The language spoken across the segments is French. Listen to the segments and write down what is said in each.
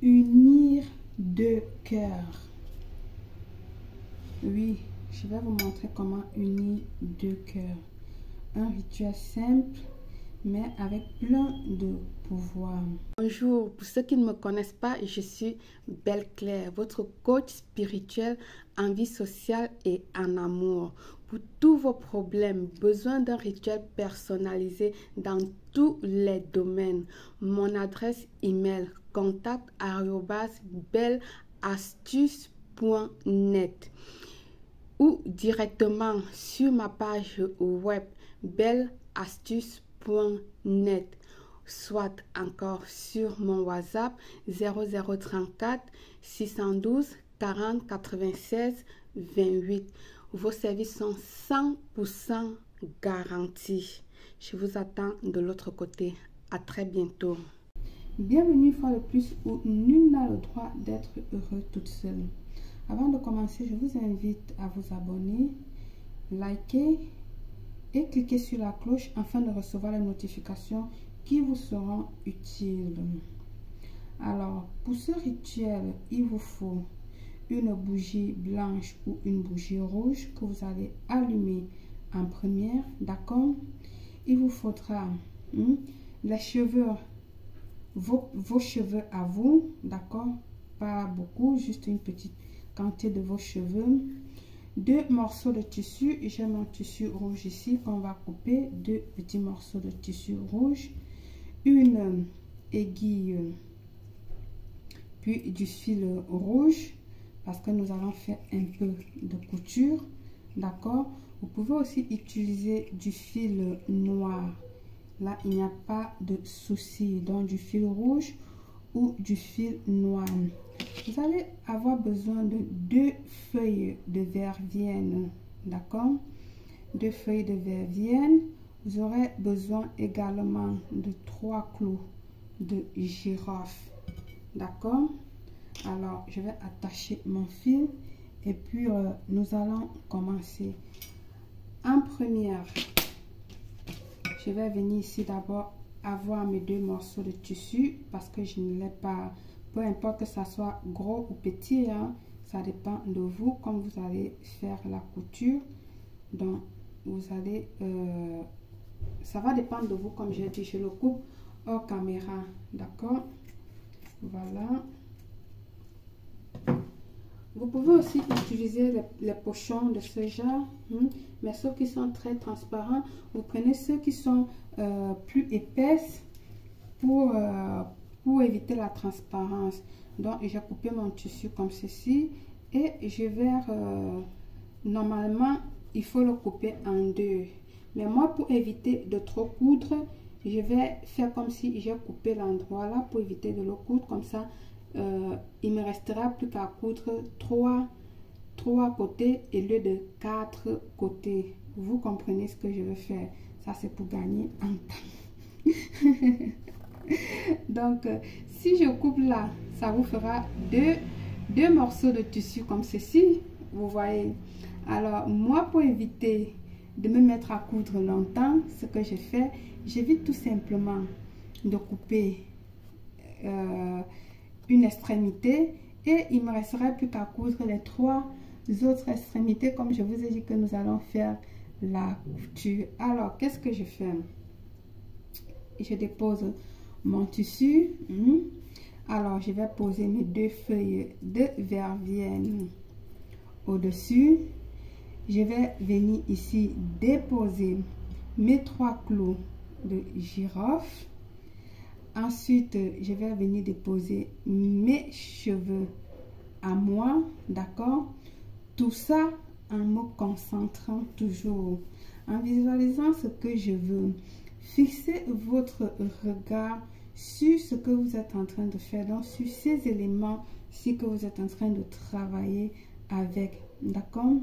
unir deux cœurs. Oui, je vais vous montrer comment unir deux cœurs. Un rituel simple, mais avec plein de pouvoir. Bonjour, pour ceux qui ne me connaissent pas, je suis Belle Claire, votre coach spirituel en vie sociale et en amour. Pour tous vos problèmes, besoin d'un rituel personnalisé dans tous les domaines. Mon adresse email contact@belleastuce.net ou directement sur ma page web belleastuce.net, soit encore sur mon WhatsApp 0034 612 40 96 28. Vos services sont 100% garantis. Je vous attends de l'autre côté. À très bientôt. Bienvenue une fois de plus où nul n'a le droit d'être heureux toute seule. Avant de commencer, je vous invite à vous abonner, liker et cliquer sur la cloche afin de recevoir les notifications qui vous seront utiles. Alors, pour ce rituel, il vous faut une bougie blanche ou une bougie rouge que vous allez allumer en première, d'accord? Il vous faudra les cheveux, vos cheveux à vous, d'accord? Pas beaucoup, juste une petite quantité de vos cheveux. 2 morceaux de tissu, j'ai mon tissu rouge ici qu'on va couper, 2 petits morceaux de tissu rouge, une aiguille, puis du fil rouge, parce que nous allons faire un peu de couture, d'accord? Vous pouvez aussi utiliser du fil noir, là il n'y a pas de souci, donc du fil rouge ou du fil noir. Vous allez avoir besoin de 2 feuilles de verveine, d'accord? 2 feuilles de verveine. Vous aurez besoin également de 3 clous de girofle, d'accord? Alors, je vais attacher mon fil et puis nous allons commencer. En première, je vais venir ici d'abord avoir mes 2 morceaux de tissu parce que je ne l'ai pas. Peu importe que ça soit gros ou petit, hein, ça dépend de vous, comme vous allez faire la couture. Donc, vous allez, ça va dépendre de vous, comme j'ai dit, je le coupe hors caméra, d'accord? Voilà. Vous pouvez aussi utiliser les pochons de ce genre, mais ceux qui sont très transparents, vous prenez ceux qui sont plus épaisses pour éviter la transparence. Donc, j'ai coupé mon tissu comme ceci et je vais, normalement, il faut le couper en 2. Mais moi, pour éviter de trop coudre, je vais faire comme si j'ai coupé l'endroit là pour éviter de le coudre. Comme ça, il me restera plus qu'à coudre 3 côtés au lieu de 4 côtés. Vous comprenez ce que je veux faire. Ça, c'est pour gagner en temps. Donc, si je coupe là, ça vous fera deux morceaux de tissu comme ceci, vous voyez. Alors, moi, pour éviter de me mettre à coudre longtemps, ce que je fais, j'évite tout simplement de couper une extrémité et il me resterait plus qu'à coudre les 3 autres extrémités, comme je vous ai dit que nous allons faire la couture. Alors, qu'est-ce que je fais? Je dépose mon tissu. Alors, je vais poser mes 2 feuilles de verveine au-dessus. Je vais venir ici déposer mes 3 clous de girofle. Ensuite, je vais venir déposer mes cheveux à moi, d'accord? Tout ça en me concentrant toujours, en visualisant ce que je veux. Fixez votre regard sur ce que vous êtes en train de faire, donc sur ces éléments-ci que vous êtes en train de travailler avec, d'accord?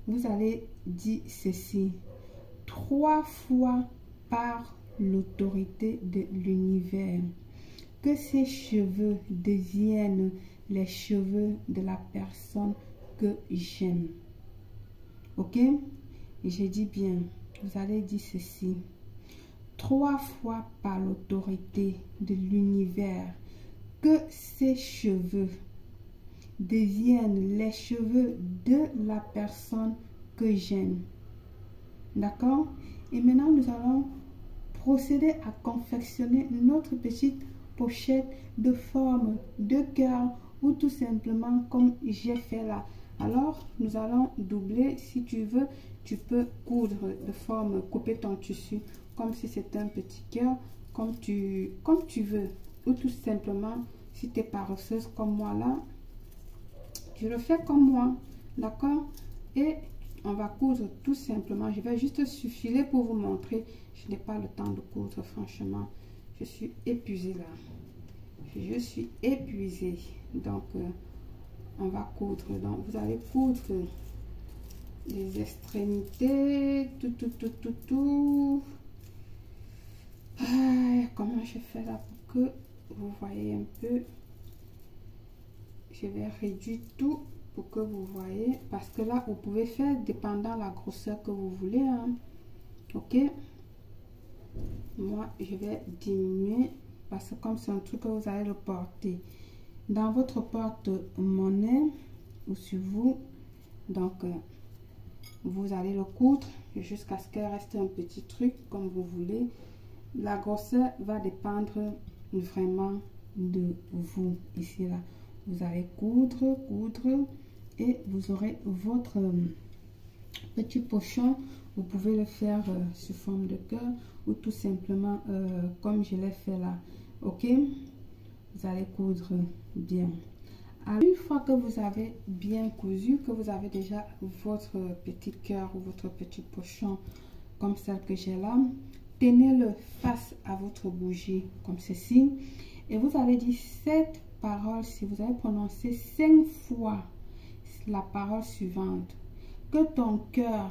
Vous allez dire ceci 3 fois par l'autorité de l'univers, que ces cheveux deviennent les cheveux de la personne que j'aime. Ok? Et je dis bien, vous allez dire ceci 3 fois par l'autorité de l'univers, que ces cheveux deviennent les cheveux de la personne que j'aime. D'accord? Et maintenant, nous allons procéder à confectionner notre petite pochette de forme de cœur ou tout simplement comme j'ai fait là. Alors, nous allons doubler. Si tu veux, tu peux coudre de forme, couper ton tissu comme si c'était un petit cœur, comme tu veux. Ou tout simplement, si tu es paresseuse comme moi là, tu le fais comme moi. D'accord? Et on va coudre tout simplement. Je vais juste suffiler pour vous montrer. Je n'ai pas le temps de coudre, franchement. Je suis épuisée là. Je suis épuisée. Donc, on va coudre. Donc, vous allez coudre les extrémités. Tout. Ah, comment je fais là pour que vous voyez un peu. Je vais réduire tout pour que vous voyez. Parce que là, vous pouvez faire dépendant la grosseur que vous voulez. Hein. Ok. Moi, je vais diminuer. Parce que comme c'est un truc que vous allez le porter dans votre porte-monnaie ou sur vous, donc vous allez le coudre jusqu'à ce qu'il reste un petit truc comme vous voulez. La grosseur va dépendre vraiment de vous. Ici là, vous allez coudre et vous aurez votre petit pochon. Vous pouvez le faire sous forme de cœur ou tout simplement comme je l'ai fait là. Ok, vous allez coudre bien. Alors, une fois que vous avez bien cousu, que vous avez déjà votre petit cœur ou votre petit pochon comme celle que j'ai là, tenez-le face à votre bougie comme ceci et vous allez dire cette parole. Si vous avez prononcé 5 fois la parole suivante: que ton cœur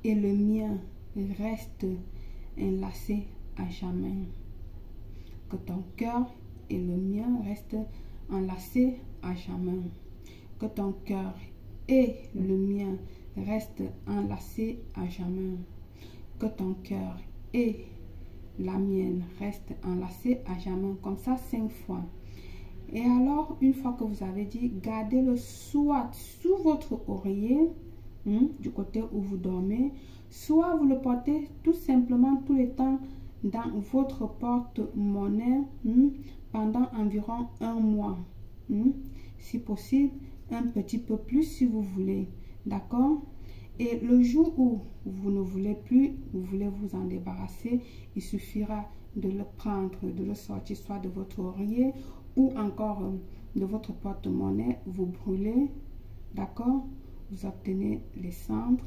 et le mien restent enlacés à jamais. Que ton cœur et le mien restent enlacés à jamais. Que ton cœur et le mien restent enlacés à jamais. Que ton cœur et la mienne restent enlacés à jamais. Comme ça 5 fois. Et alors, une fois que vous avez dit, gardez-le soit sous votre oreiller, du côté où vous dormez, soit vous le portez tout simplement tout le temps dans votre porte-monnaie pendant environ 1 mois. Si possible, un petit peu plus si vous voulez. D'accord? Et le jour où vous ne voulez plus, vous voulez vous en débarrasser, il suffira de le prendre, de le sortir soit de votre oreiller ou encore de votre porte-monnaie. Vous brûlez, d'accord? Vous obtenez les cendres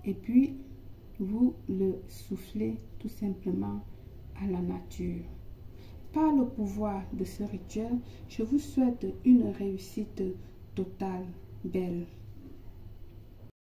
et puis vous le soufflez tout simplement à la nature. Par le pouvoir de ce rituel, je vous souhaite une réussite totale, belle.